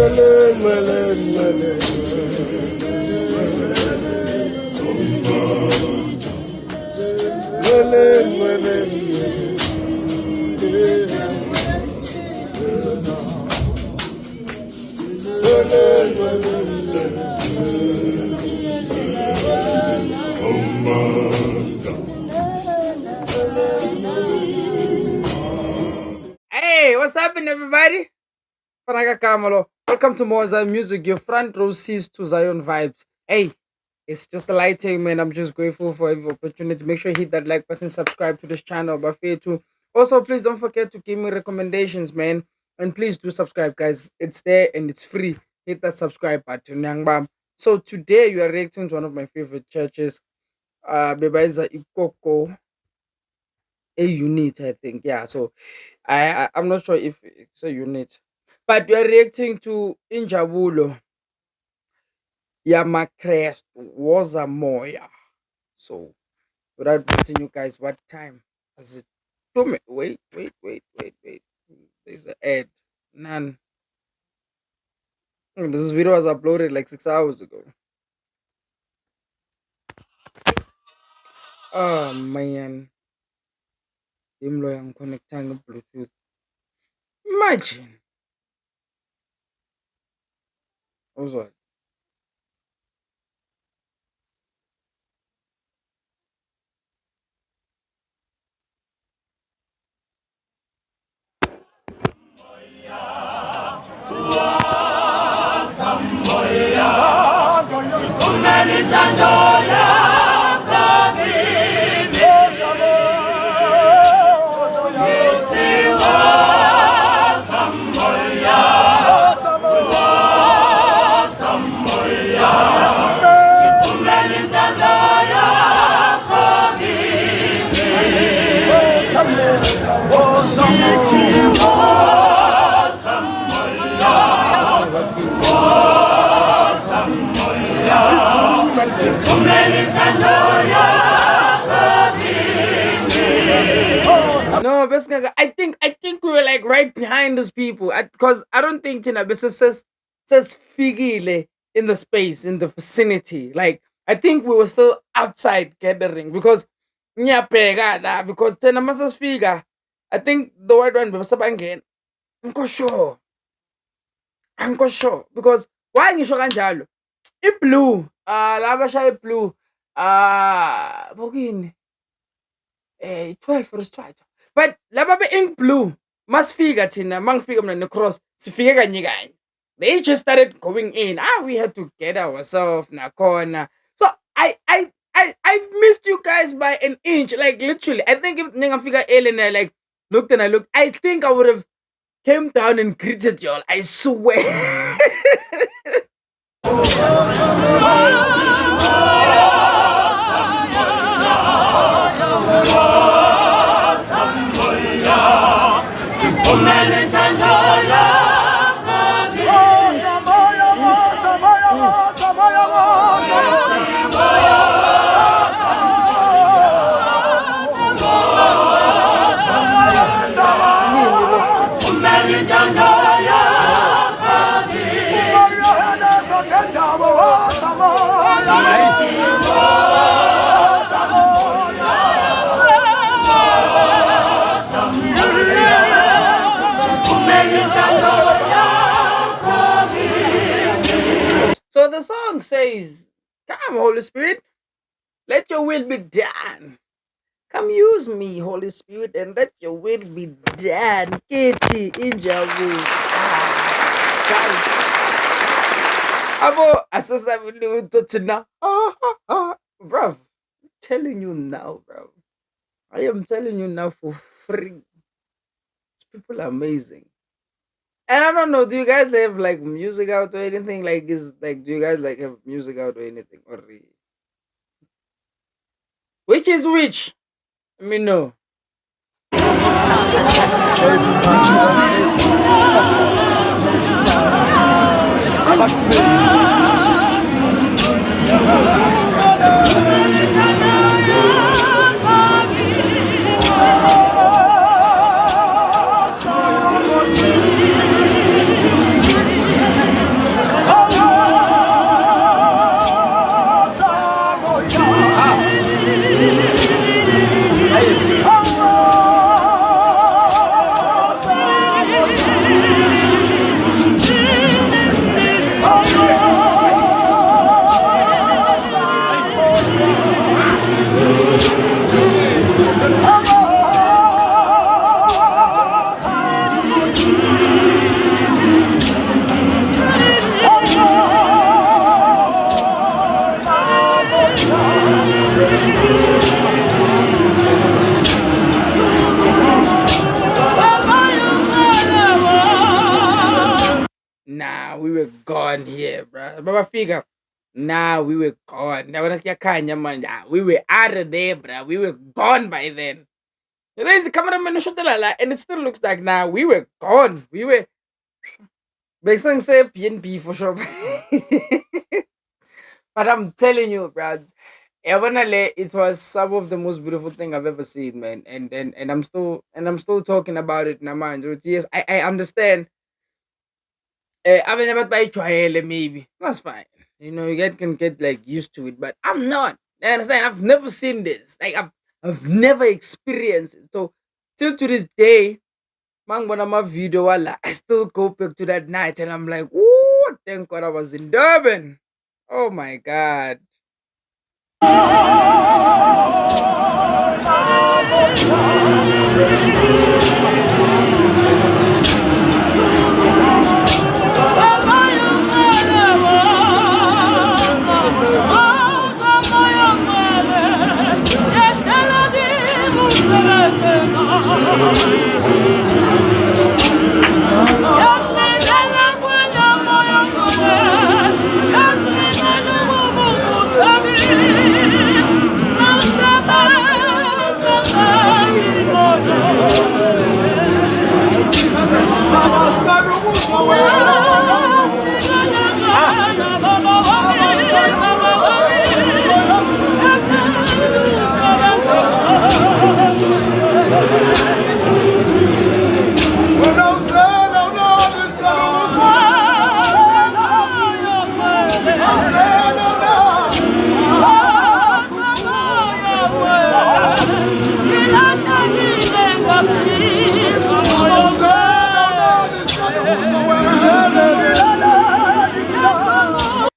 Hey, what's happening, everybody? Panaka Kamalo. Welcome to more Zion Music. Your front row sees to Zion vibes. Hey, it's just the lighting, man. I'm just grateful for every opportunity. Make sure you hit that like button, subscribe to this channel, Buffet too. Also, please don't forget to give me recommendations, man. And please do subscribe, guys. It's there and it's free. Hit that subscribe button, young bam. So today you are reacting to one of my favorite churches, Bebaiza Ikoko, a unit, I think. Yeah, so I'm not sure if it's a unit, but we are reacting to Injabulo Yamakrest was a Moya. So without wasting you guys, what time has it? 2 minutes. Wait. There's an ad. None. This video was uploaded like 6 hours ago. Oh man. Imlo yang connecting Bluetooth. Imagine. Also, no, basically, I think we were like right behind those people because I don't think Tina Business says figile in the space in the vicinity. Like I think we were still outside gathering because nyapega because Tina Masas figure. I think the white one was again. I'm not sure. I'm not sure because why ngisho kanjalo? I-blue, laba shaya i-blue, bokini, 12 or 12. But laba be-ink blue, masifika thina, mangifika mina ne-cross, sifike kanye kanye. They just started going in. We had to get ourselves nakhona. So I've missed you guys by an inch, like literally. I think if ningafika early and I like looked and I looked, I think I would have came down and greeted y'all. I swear. So the song says, "Come, Holy Spirit, let your will be done. Come use me, Holy Spirit, and let your will be done." Kitty Injabu. Guys, Abo asasabilu totina. Bruv, I'm telling you now, bro. I am telling you now for free. These people are amazing. And I don't know, do you guys have like music out or anything? Like, do you guys like have music out or anything? Or which is which? Let me know. nah, we were gone here, bro. Baba figure, nah, we were gone. Now we were out of there, bro. We were gone by then. And there's the cameraman who shot the lala, and it still looks like now we were gone. We were basically say PNP for sure. But I'm telling you, bro, Evanale, it was some of the most beautiful thing I've ever seen, man. And I'm still talking about it in my mind. Yes, I understand. I mean, about by trial, maybe that's fine. You can get like used to it, but I'm not. You understand? I've never seen this. Like I've never experienced it. So till to this day, man, when I'm a video, I still go back to that night, and I'm like, ooh, thank God I was in Durban. Oh my God.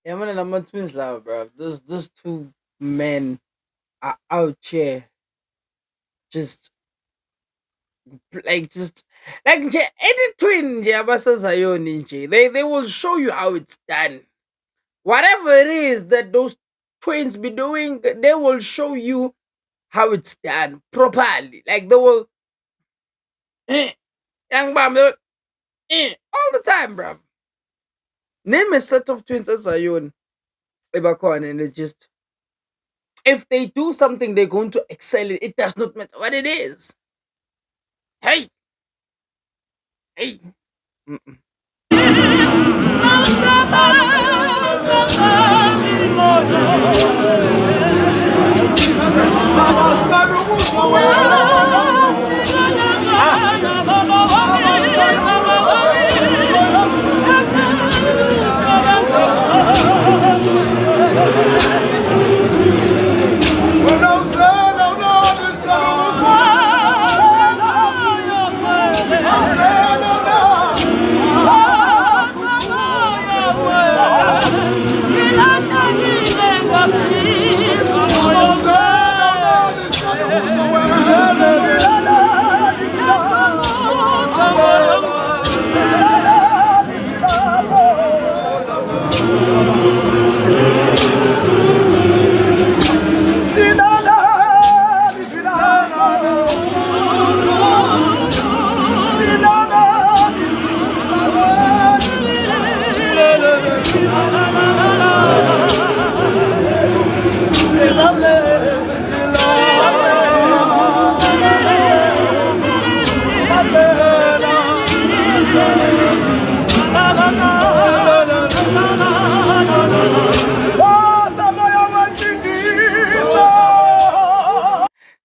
Yeah, man, and I'm a twins now, bro. Those two men are out here just just like any twin nje abasezayo nje, they will show you how it's done. Whatever it is that those twins be doing, they will show you how it's done properly. Like they will young bam all the time, bro. Name a set of twins as Zion Ebakorn, and it's just if they do something, they're going to excel it. It does not matter what it is. Hey, hey. Mm-mm.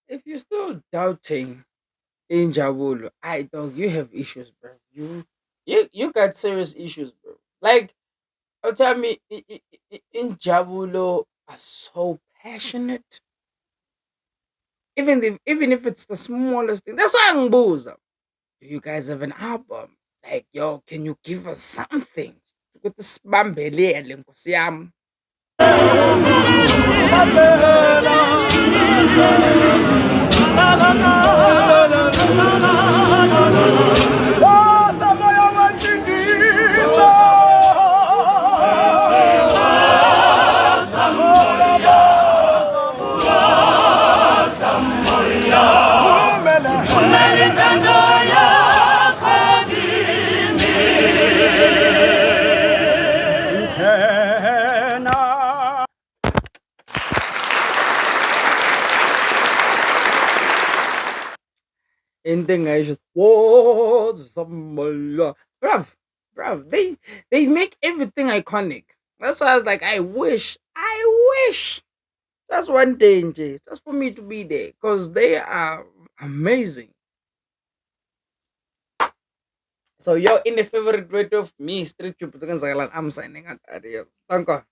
If you're still doubting Injawolo, I dog, you have issues, bro. You got serious issues, bro. Like, tell me, Injawolo are so passionate. Even if it's the smallest thing, that's why I'm boozing. Do you guys have an album? Like, yo, can you give us something? With the sibambelele nkosi yami. thing I should whoa bruv, bruv, they make everything iconic. That's why I was like, I wish that's one day, Nje, just for me to be there because they are amazing. So you're in the favorite rate of me, Street Chup, I'm signing out. Adios. Thank you.